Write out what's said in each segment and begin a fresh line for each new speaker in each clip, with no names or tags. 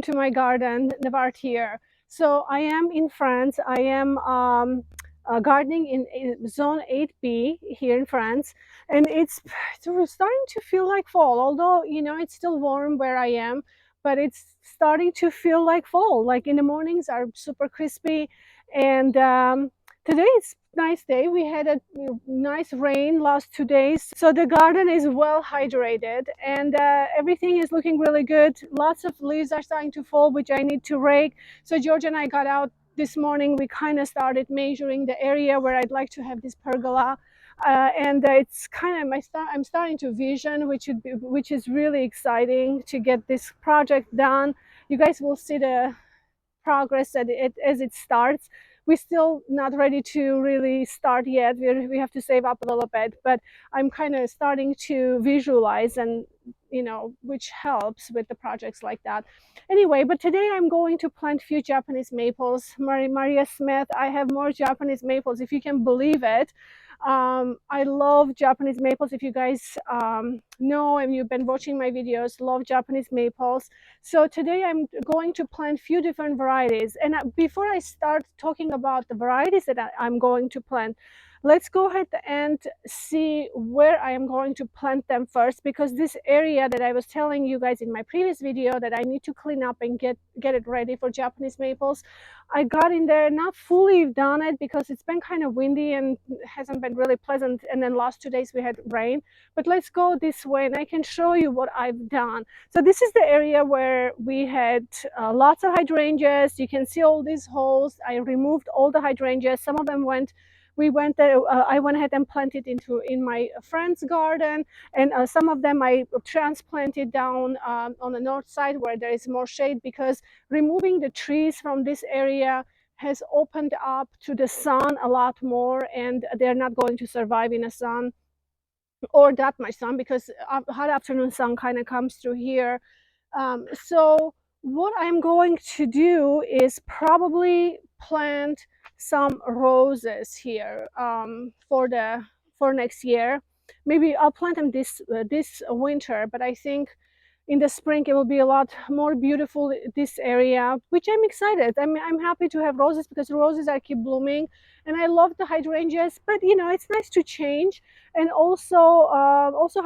to my garden, Nvart here. So I am in France. I am gardening in zone 8B here in France, and it's starting to feel like fall. Although it's still warm where I am, but it's starting to feel like fall. Like in the mornings are super crispy, and today it's nice day. We had a nice rain last 2 days, so the garden is well hydrated, and everything is looking really good. Lots of leaves are starting to fall, which I need to rake. So George and I got out this morning. We kind of started measuring the area where I'd like to have this pergola. And it's kind of I'm starting to vision, which is really exciting to get this project done. You guys will see the progress as it starts. We're still not ready to really start yet. We have to save up a little bit, but I'm kind of starting to visualize, and which helps with the projects like that. Anyway, but today I'm going to plant few Japanese maples. Maria Smith, I have more Japanese maples, if you can believe it. I love Japanese maples. If you guys know and you've been watching my videos, love Japanese maples. So today I'm going to plant few different varieties. And before I start talking about the varieties that I'm going to plant, let's go ahead and see where I am going to plant them first, because this area that I was telling you guys in my previous video that I need to clean up and get it ready for Japanese maples, I got in there, not fully done it because it's been kind of windy and hasn't been really pleasant, and then last 2 days we had rain. But let's go this way and I can show you what I've done. So this is the area where we had lots of hydrangeas. You can see all these holes. I removed all the hydrangeas. Some of them I went ahead and planted in my friend's garden, and some of them I transplanted down on the north side where there is more shade, because removing the trees from this area has opened up to the sun a lot more, and they're not going to survive in the sun or that much sun, because hot afternoon sun kind of comes through here. So what I'm going to do is probably plant some roses here for next year. Maybe I'll plant them this winter, but I think in the spring it will be a lot more beautiful, this area, which I'm excited. I'm happy to have roses, because roses are keep blooming, and I love the hydrangeas, but it's nice to change. And also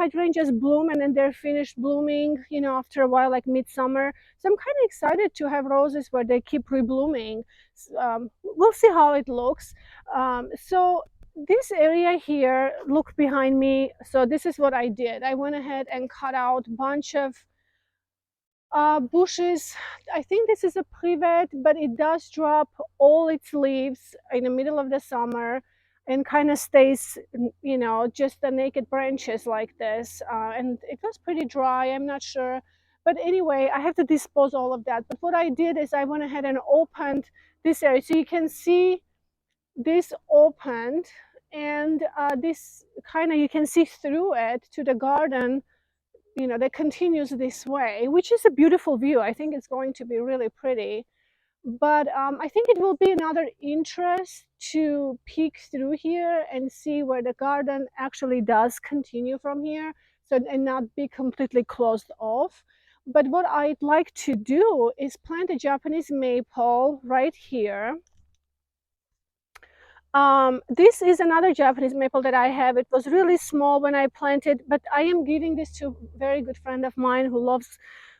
hydrangeas bloom and then they're finished blooming after a while, like midsummer. So I'm kind of excited to have roses where they keep reblooming. We'll see how it looks. So this area here, look behind me. So this is what I did. I went ahead and cut out a bunch of bushes. I think this is a privet, but it does drop all its leaves in the middle of the summer and kind of stays, just the naked branches like this. And it was pretty dry, I'm not sure. But anyway, I have to dispose all of that. But what I did is I went ahead and opened this area. So you can see this opened, and this kind of, you can see through it to the garden, that continues this way, which is a beautiful view. I think it's going to be really pretty. But I think it will be another interest to peek through here and see where the garden actually does continue from here, so and not be completely closed off. But what I'd like to do is plant a Japanese maple right here. This is another Japanese maple that I have. It was really small when I planted, but I am giving this to a very good friend of mine who loves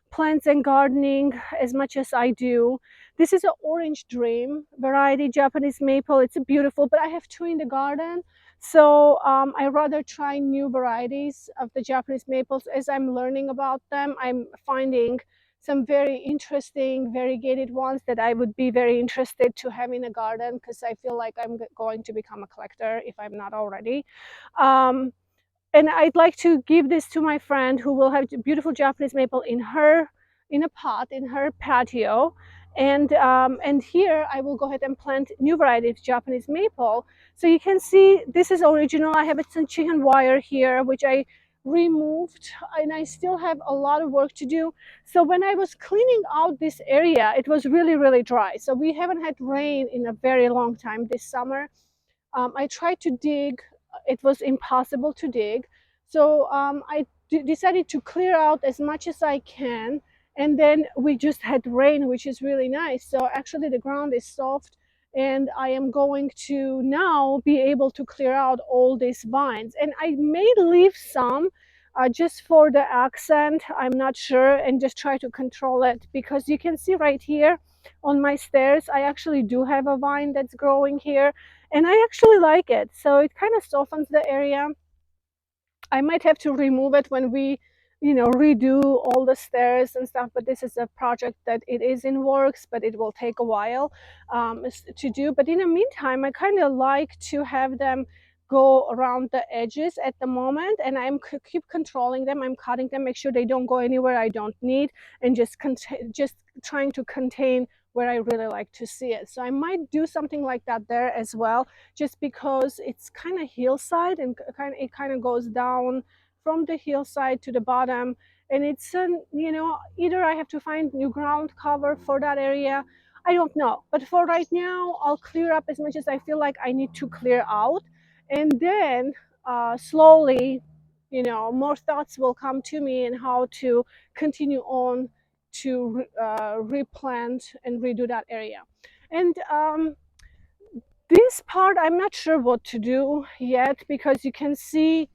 plants and gardening as much as I do. This is an orange dream variety Japanese maple. It's beautiful, but I have two in the garden. So I rather try new varieties of the Japanese maples. As I'm learning about them, I'm finding some very interesting variegated ones that I would be very interested to have in a garden, because I feel like I'm going to become a collector if I'm not already. And I'd like to give this to my friend who will have beautiful Japanese maple in a pot in her patio. And here I will go ahead and plant new variety of Japanese maple. So you can see this is original. I have some chicken wire here, which I removed, and I still have a lot of work to do. So when I was cleaning out this area, it was really, really dry. So we haven't had rain in a very long time this summer. I tried to dig. It was impossible to dig. So I decided to clear out as much as I can And then we just had rain, which is really nice. So actually the ground is soft, and I am going to now be able to clear out all these vines. And I may leave some just for the accent, I'm not sure, and just try to control it, because you can see right here on my stairs, I actually do have a vine that's growing here, and I actually like it. So it kind of softens the area. I might have to remove it when we, redo all the stairs and stuff. But this is a project that it is in works, but it will take a while to do. But in the meantime, I kind of like to have them go around the edges at the moment, and keep controlling them. I'm cutting them, make sure they don't go anywhere I don't need, and just trying to contain where I really like to see it. So I might do something like that there as well, just because it's kind of hillside, and it kind of goes down from the hillside to the bottom. And it's an, either I have to find new ground cover for that area, I don't know. But for right now, I'll clear up as much as I feel like I need to clear out, and then slowly, more thoughts will come to me and how to continue on to replant and redo that area. And this part, I'm not sure what to do yet, because you can see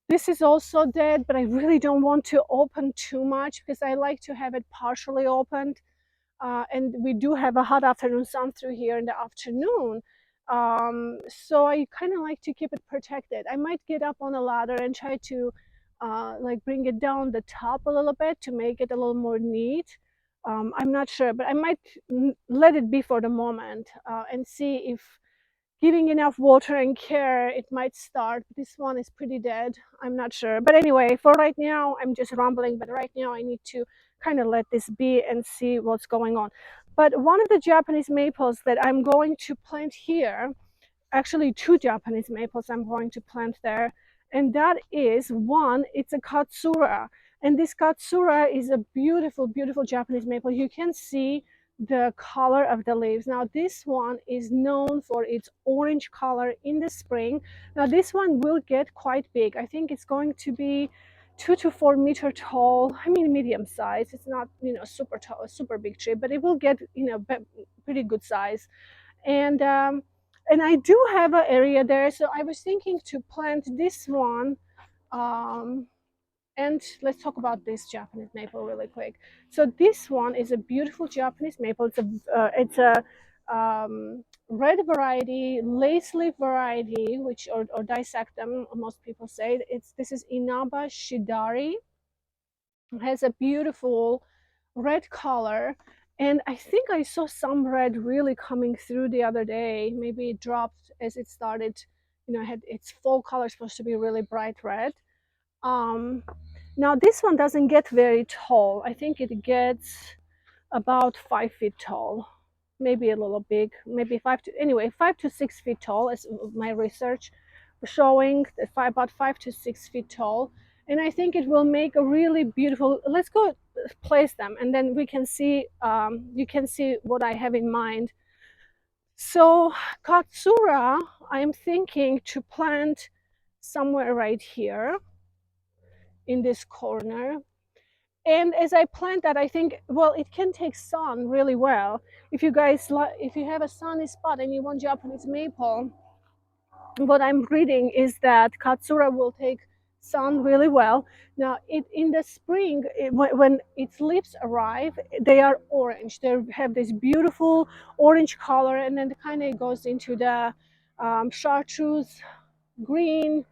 this is also dead, but I really don't want to open too much because I like to have it partially opened. And we do have a hot afternoon sun through here in the afternoon. So I kind of like to keep it protected. I might get up on a ladder and try to like bring it down the top a little bit to make it a little more neat. I'm not sure, but I might let it be for the moment and see if giving enough water and care it might start. This one is pretty dead, I'm not sure. But anyway, for right now, I'm just rambling, but right now I need to kind of let this be and see what's going on. But one of the Japanese maples that I'm going to plant here, actually two Japanese maples I'm going to plant there. And that is one, it's a Katsura. And this Katsura is a beautiful, beautiful Japanese maple. You can see the color of the leaves. Now this one is known for its orange color in the spring. Now this one will get quite big. I think it's going to be 2 to 4 meter tall. I mean, medium size. It's not, super tall, super big tree, but it will get, pretty good size. And I do have an area there, so I was thinking to plant this one. Um, and let's talk about this Japanese maple really quick. So this one is a beautiful Japanese maple. It's a red variety, lace leaf variety, which or dissectum, most people say. This is Inaba Shidari. It has a beautiful red color, and I think I saw some red really coming through the other day. Maybe it dropped as it started, had its fall color supposed to be really bright red. um Now this one doesn't get very tall. I think it gets about 5 feet tall, maybe a little big, maybe 5 to 6 feet tall, as my research showing that about 5 to 6 feet tall. And I think it will make a really beautiful. Let's go place them, and then we can see. You can see what I have in mind. So Katsura, I'm thinking to plant somewhere right here in this corner. And as I plant that, I think, well, it can take sun really well. If you have a sunny spot and you want Japanese maple, what I'm reading is that Katsura will take sun really well. Now, in the spring, when its leaves arrive, they are orange. They have this beautiful orange color, and then it kind of goes into the chartreuse green,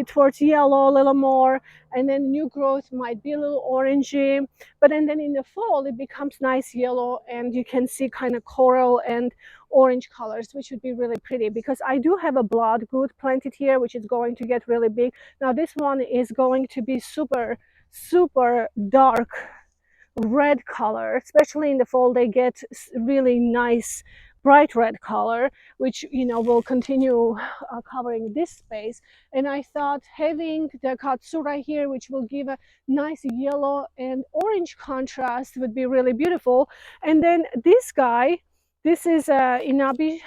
towards yellow a little more, and then new growth might be a little orangey. But then in the fall it becomes nice yellow, and you can see kind of coral and orange colors, which would be really pretty. Because I do have a bloodgood planted here, which is going to get really big. Now this one is going to be super, super dark red color. Especially in the fall they get really nice bright red color, which will continue covering this space. And I thought having the Katsura here, which will give a nice yellow and orange contrast, would be really beautiful. And then this guy, this is Inabi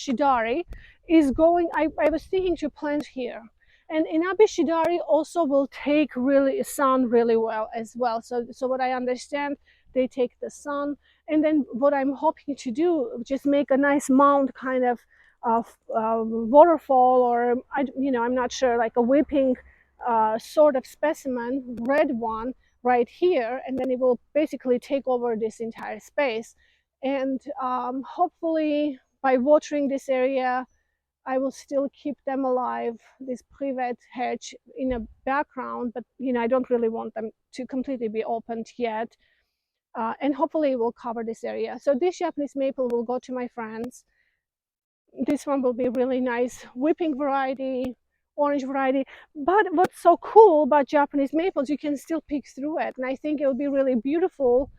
Shidari, is going. I was thinking to plant here. And inabishidari also will take really sun really well as well. So what I understand, they take the sun, and then what I'm hoping to do, just make a nice mound kind of waterfall, or I'm not sure, like a whipping sort of specimen, red one right here, and then it will basically take over this entire space. And hopefully by watering this area, I will still keep them alive, this privet hedge in a background, but I don't really want them to completely be opened yet. And hopefully it will cover this area. So this Japanese maple will go to my friends. This one will be really nice whipping variety, orange variety. But what's so cool about Japanese maples, you can still peek through it. And I think it will be really beautiful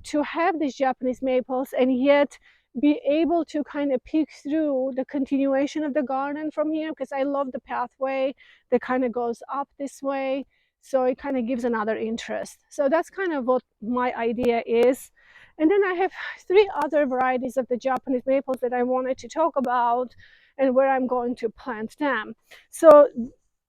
to have these Japanese maples and yet be able to kind of peek through the continuation of the garden from here, because I love the pathway that kind of goes up this way. So it kind of gives another interest. So that's kind of what my idea is. And then I have three other varieties of the Japanese maples that I wanted to talk about and where I'm going to plant them. So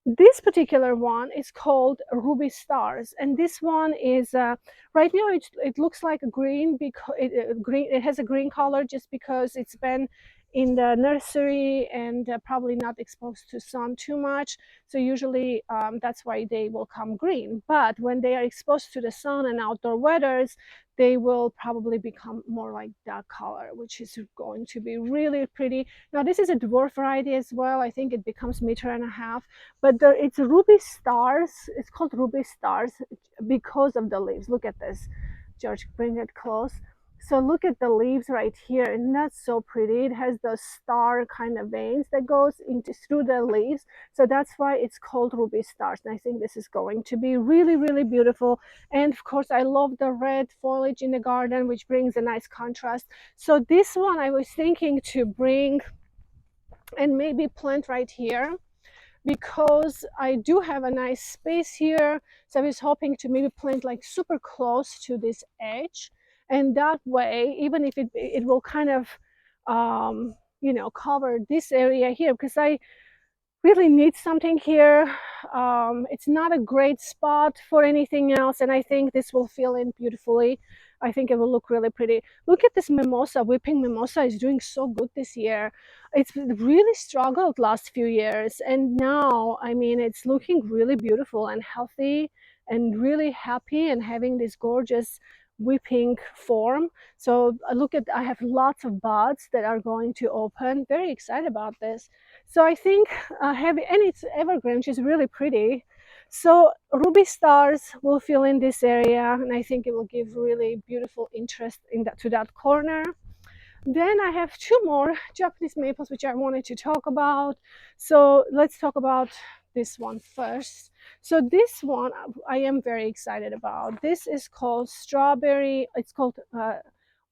this particular one is called Ruby Stars, and this one is right now it looks like a green, because it has a green color just because it's been in the nursery and probably not exposed to sun too much. So usually that's why they will come green. But when they are exposed to the sun and outdoor weathers, they will probably become more like that color, which is going to be really pretty. Now this is a dwarf variety as well. I think it becomes 1.5 meters, but it's Ruby Stars. It's called Ruby Stars because of the leaves. Look at this. George, bring it close. So look at the leaves right here, and that's so pretty. It has the star kind of veins that goes into through the leaves. So that's why it's called Ruby Stars. And I think this is going to be really, really beautiful. And of course, I love the red foliage in the garden, which brings a nice contrast. So this one I was thinking to bring and maybe plant right here, because I do have a nice space here. So I was hoping to maybe plant like super close to this edge. And that way, even if it will kind of, cover this area here, because I really need something here. It's not a great spot for anything else, and I think this will fill in beautifully. I think it will look really pretty. Look at this mimosa. Whipping mimosa is doing so good this year. It's really struggled last few years, and now, I mean, it's looking really beautiful and healthy and really happy and having this gorgeous whipping form. So look at, I have lots of buds that are going to open. Very excited about this. So I think heavy, and it's evergreen, which is really pretty. So Ruby Stars will fill in this area, and I think it will give really beautiful interest in that, to that corner. Then I have two more Japanese maples which I wanted to talk about. So let's talk about this one first. So this one I am very excited about. This is called strawberry. It's called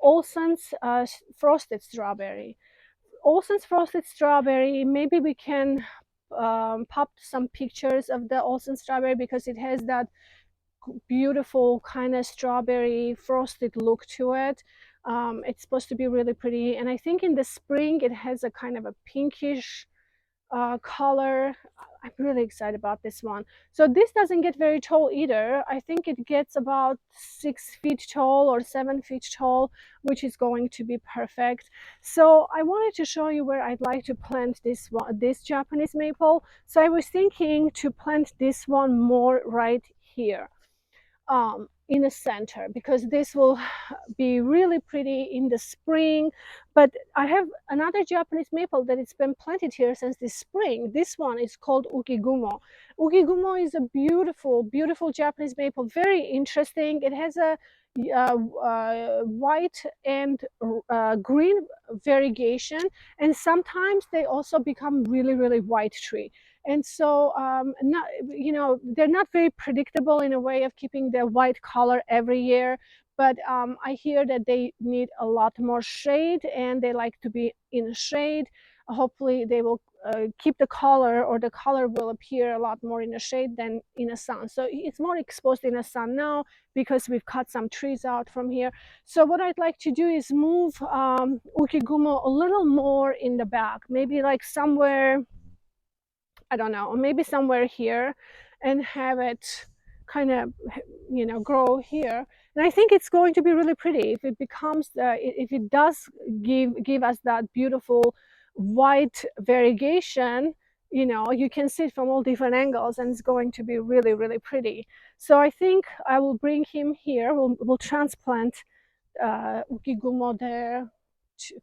Olson's frosted strawberry. Olson's frosted strawberry. Maybe we can pop some pictures of the Olson strawberry, because it has that beautiful kind of strawberry frosted look to it. It's supposed to be really pretty, and I think in the spring it has a kind of a pinkish color. I'm really excited about this one. So this doesn't get very tall either. I think it gets about 6 feet tall or 7 feet tall, which is going to be perfect. So I wanted to show you where I'd like to plant this one, this Japanese maple. So I was thinking to plant this one more right here in the center, because this will be really pretty in the spring. But I have another Japanese maple that it's been planted here since this spring. This one is called Ukigumo. Ukigumo is a beautiful, beautiful Japanese maple, very interesting. It has a white and green variegation, and sometimes they also become really, really white tree. And so not, they're not very predictable in a way of keeping the white color every year. But I hear that they need a lot more shade, and they like to be in shade. Hopefully they will keep the color, or the color will appear a lot more in the shade than in the sun. So it's more exposed in the sun now, because we've cut some trees out from here. So what I'd like to do is move Ukigumo a little more in the back, maybe like somewhere I don't know, or maybe somewhere here, and have it kind of, grow here. And I think it's going to be really pretty if it becomes if it does give us that beautiful white variegation. You can see it from all different angles, and it's going to be really, really pretty. So I think I will bring him here. We'll transplant Ukigumo there,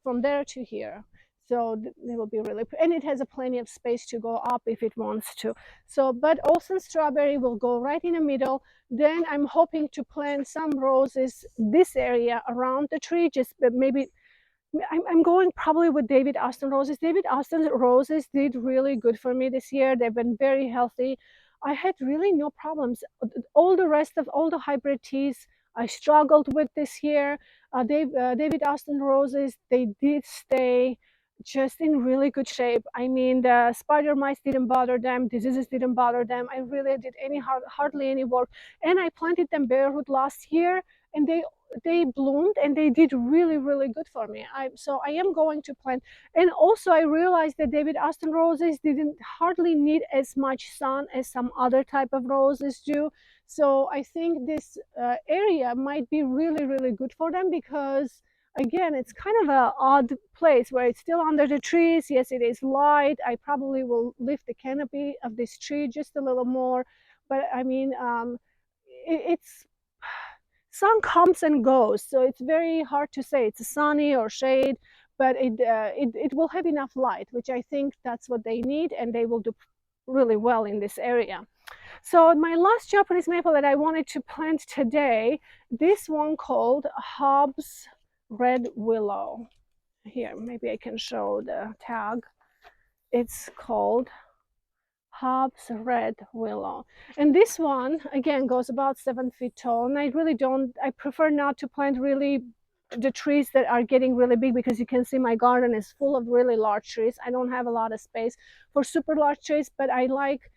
from there to here. So it will be really, and it has a plenty of space to go up if it wants to. So, but also strawberry will go right in the middle. Then I'm hoping to plant some roses this area around the tree, just maybe I'm going probably with David Austin roses. David Austin roses did really good for me this year. They've been very healthy. I had really no problems. All the rest of all the hybrid teas I struggled with this year. David Austin roses, they did stay just in really good shape. I mean, the spider mites didn't bother them, diseases didn't bother them. I really did hardly any work. And I planted them bareroot last year, and they bloomed and they did really, really good for me. So I am going to plant. And also I realized that David Austin roses didn't hardly need as much sun as some other type of roses do. So I think this area might be really, really good for them, because again, it's kind of an odd place where it's still under the trees. Yes, it is light. I probably will lift the canopy of this tree just a little more. But I mean, it's sun comes and goes, so it's very hard to say it's sunny or shade, but it will have enough light, which I think that's what they need, and they will do really well in this area. So my last Japanese maple that I wanted to plant today, this one called Hobbs Red Willow. Here, maybe I can show the tag. It's called Hobbs Red Willow. And this one, again, goes about 7 feet tall. And I prefer not to plant really the trees that are getting really big, because you can see my garden is full of really large trees. I don't have a lot of space for super large trees, but I like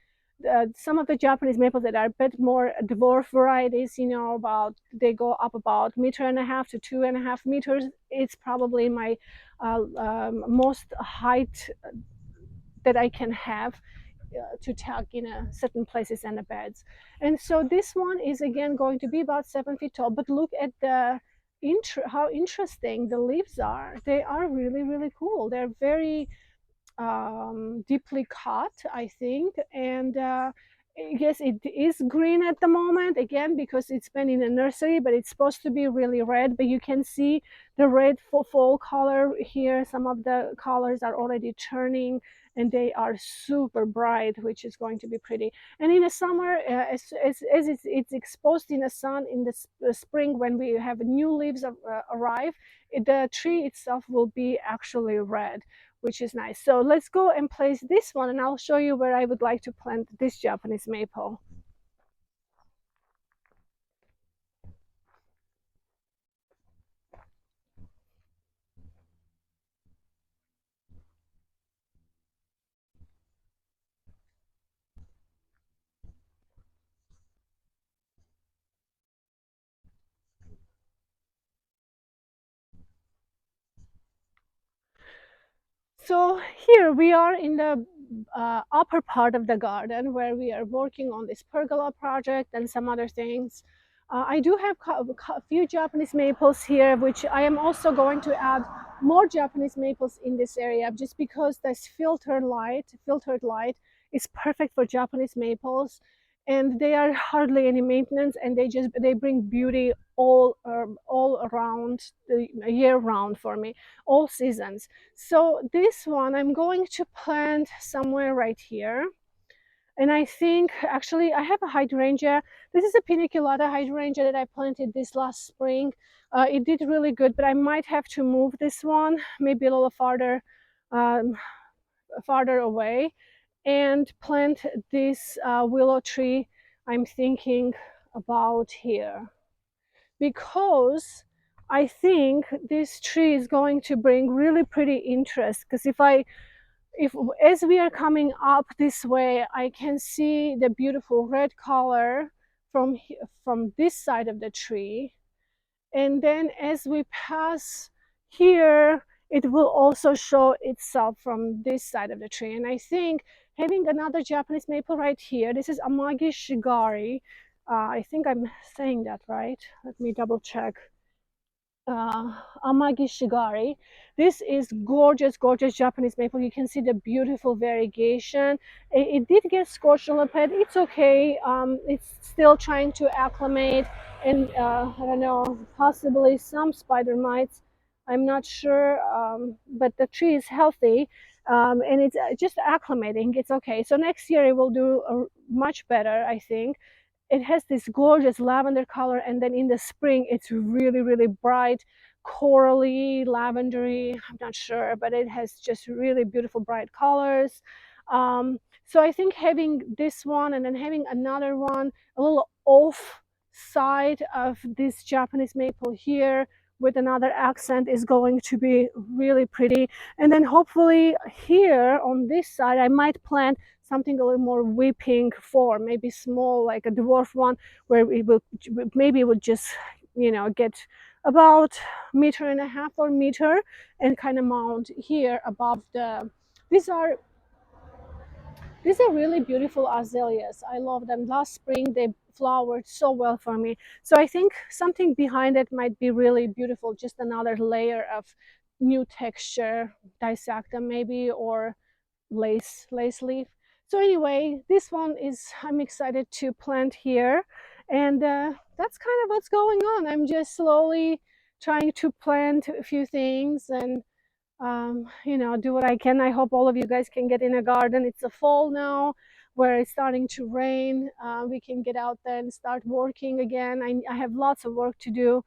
some of the Japanese maples that are a bit more dwarf varieties, they go up about 1.5 to 2.5 meters. It's probably my most height that I can have to tuck in certain places and the beds. And so this one is again going to be about 7 feet tall. But look at how interesting the leaves are. They are really, really cool. They're very deeply cut, I think. And yes, it is green at the moment, again, because it's been in a nursery, but it's supposed to be really red. But you can see the red fall color here. Some of the colors are already turning, and they are super bright, which is going to be pretty. And in the summer, as it's exposed in the sun in the spring, when we have new leaves arrive, the tree itself will be actually red, which is nice. So let's go and place this one, and I'll show you where I would like to plant this Japanese maple. So here we are in the upper part of the garden, where we are working on this pergola project and some other things. I do have a few Japanese maples here, which I am also going to add more Japanese maples in this area, just because this filtered light is perfect for Japanese maples, and they are hardly any maintenance, and they bring beauty all around the year round for me, all seasons. So this one I'm going to plant somewhere right here. And I think actually I have a hydrangea. This is a piniculata hydrangea that I planted this last spring. It did really good, but I might have to move this one maybe a little um, farther away, and plant this willow tree I'm thinking about here, because I think this tree is going to bring really pretty interest. Because if as we are coming up this way, I can see the beautiful red color from this side of the tree, and then as we pass here, it will also show itself from this side of the tree. And I think having another Japanese maple right here, this is Amagi Shigari. I think I'm saying that right. Let me double check. uh, Amagi Shigari. This is gorgeous, gorgeous Japanese maple. You can see the beautiful variegation. It did get scorched a little bit. It's okay. It's still trying to acclimate, and I don't know, possibly some spider mites. I'm not sure, but the tree is healthy. And it's just acclimating. It's okay. So next year it will do much better, I think. It has this gorgeous lavender color, and then in the spring it's really, really bright corally lavendery. I'm not sure, but it has just really beautiful bright colors. So I think having this one and then having another one a little off side of this Japanese maple here with another accent is going to be really pretty. And then hopefully here on this side I might plant something a little more whipping form, maybe small, like a dwarf one, where it will maybe it would just, get about meter and a half or meter and kind of mount here above the. These are these are really beautiful azaleas. I love them. Last spring they flowered so well for me. So I think something behind it might be really beautiful. Just another layer of new texture, dissect them maybe, or lace leaf. So anyway, this one is I'm excited to plant here, and that's kind of what's going on. I'm just slowly trying to plant a few things and do what I can. I hope all of you guys can get in a garden. It's a fall now where it's starting to rain. We can get out there and start working again. I have lots of work to do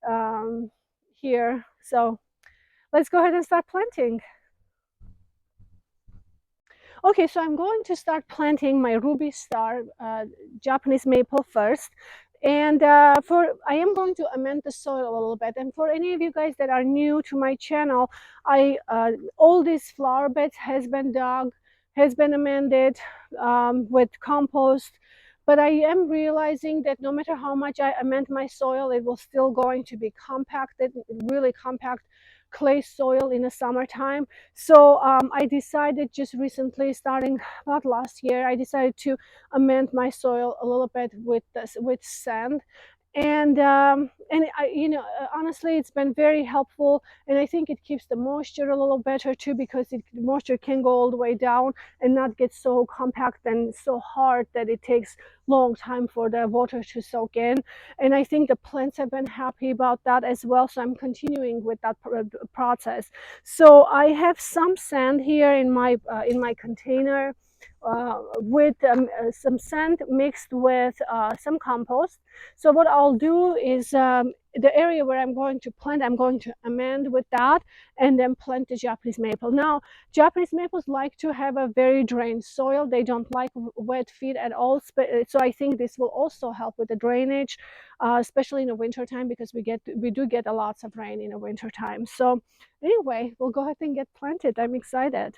um, here, so let's go ahead and start planting. Okay, so I'm going to start planting my Ruby Star Japanese maple first. And I am going to amend the soil a little bit. And for any of you guys that are new to my channel, all these flower beds has been dug, has been amended with compost. But I am realizing that no matter how much I amend my soil, it will still going to be compacted, really compact clay soil in the summertime. So I decided just recently, starting about last year, I decided to amend my soil a little bit with with sand. And honestly, it's been very helpful, and I think it keeps the moisture a little better too, because the moisture can go all the way down and not get so compact and so hard that it takes long time for the water to soak in. And I think the plants have been happy about that as well, so I'm continuing with that process. So I have some sand here in my container, with some sand mixed with some compost. So what I'll do is, the area where I'm going to plant, I'm going to amend with that and then plant the Japanese maple. Now, Japanese maples like to have a very drained soil. They don't like wet feet at all. So I think this will also help with the drainage, especially in the winter time, because we do get a lots of rain in the winter time. So anyway, we'll go ahead and get planted. I'm excited.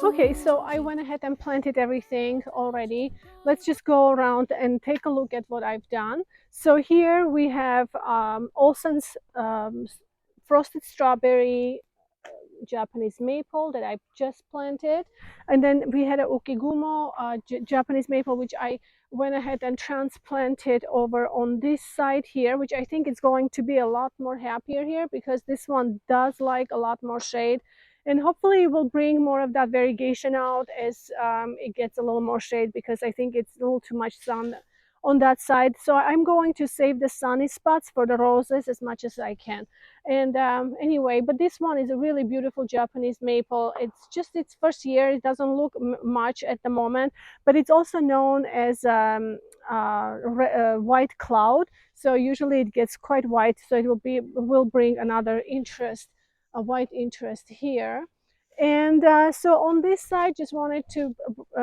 Okay, so I went ahead and planted everything already. Let's just go around and take a look at what I've done. So here we have Olson's frosted strawberry Japanese maple that I just planted, and then we had a Okigumo Japanese maple, which I went ahead and transplanted over on this side here, which I think is going to be a lot more happier here, because this one does like a lot more shade, and hopefully it will bring more of that variegation out as it gets a little more shade, because I think it's a little too much sun on that side. So I'm going to save the sunny spots for the roses as much as I can. And anyway, but this one is a really beautiful Japanese maple. It's just its first year. It doesn't look much at the moment, but it's also known as white cloud. So usually it gets quite white. So it will bring another interest, a white interest here. And so on this side, just wanted to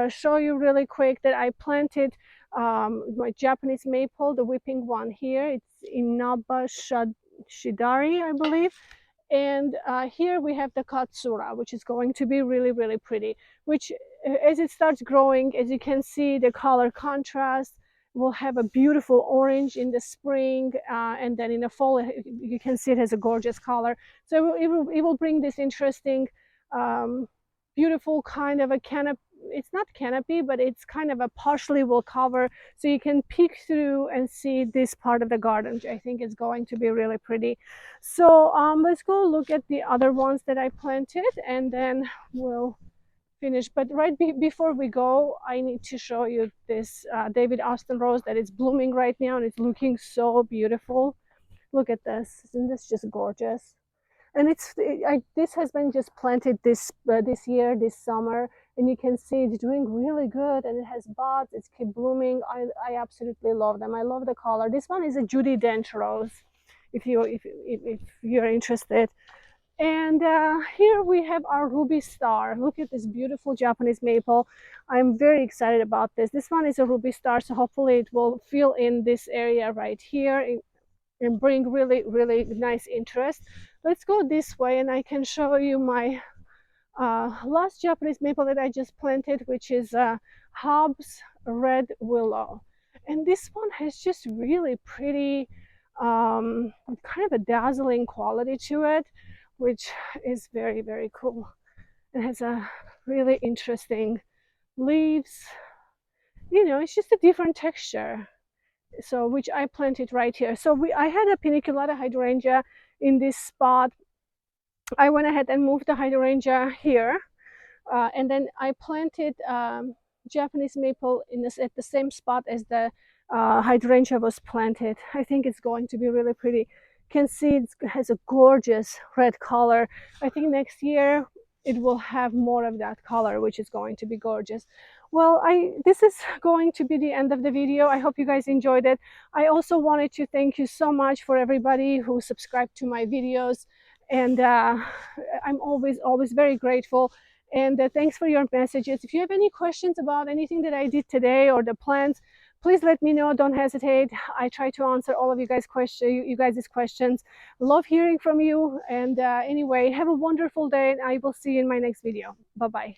show you really quick that I planted my Japanese maple, the whipping one here. It's Inaba Shidari, I believe. And here we have the Katsura, which is going to be really, really pretty, which as it starts growing, as you can see, the color contrast will have a beautiful orange in the spring, and then in the fall, you can see it has a gorgeous color. So it will bring this interesting, um, beautiful kind of a canopy. It's not canopy, but it's kind of a partially will cover, so you can peek through and see this part of the garden, which I think is going to be really pretty. So let's go look at the other ones that I planted, and then we'll finish. But before we go, I need to show you this David Austin rose that is blooming right now, and it's looking so beautiful. Look at this. Isn't this just gorgeous? And this has been just planted this year, this summer, and you can see it's doing really good, and it has buds. It's keep blooming. I absolutely love them. I love the color. This one is a Judy Dench rose, if you're interested. And here we have our ruby star. Look at this beautiful Japanese maple. I'm very excited about this. This one is a ruby star, so hopefully it will fill in this area right here and bring really, really nice interest. Let's go this way, and I can show you my last Japanese maple that I just planted, which is Hobbs Red Willow. And this one has just really pretty, kind of a dazzling quality to it, which is very, very cool. It has a really interesting leaves. You know, it's just a different texture. So, which I planted right here. So I had a paniculata hydrangea in this spot. I went ahead and moved the hydrangea here, and then I planted Japanese maple at the same spot as the hydrangea was planted. I think it's going to be really pretty. You can see it has a gorgeous red color. I think next year it will have more of that color, which is going to be gorgeous. Well, this is going to be the end of the video. I hope you guys enjoyed it. I also wanted to thank you so much for everybody who subscribed to my videos, and I'm always very grateful. And thanks for your messages. If you have any questions about anything that I did today or the plants, please let me know. Don't hesitate. I try to answer all of you guys' questions. Love hearing from you. And anyway, have a wonderful day, and I will see you in my next video. Bye bye.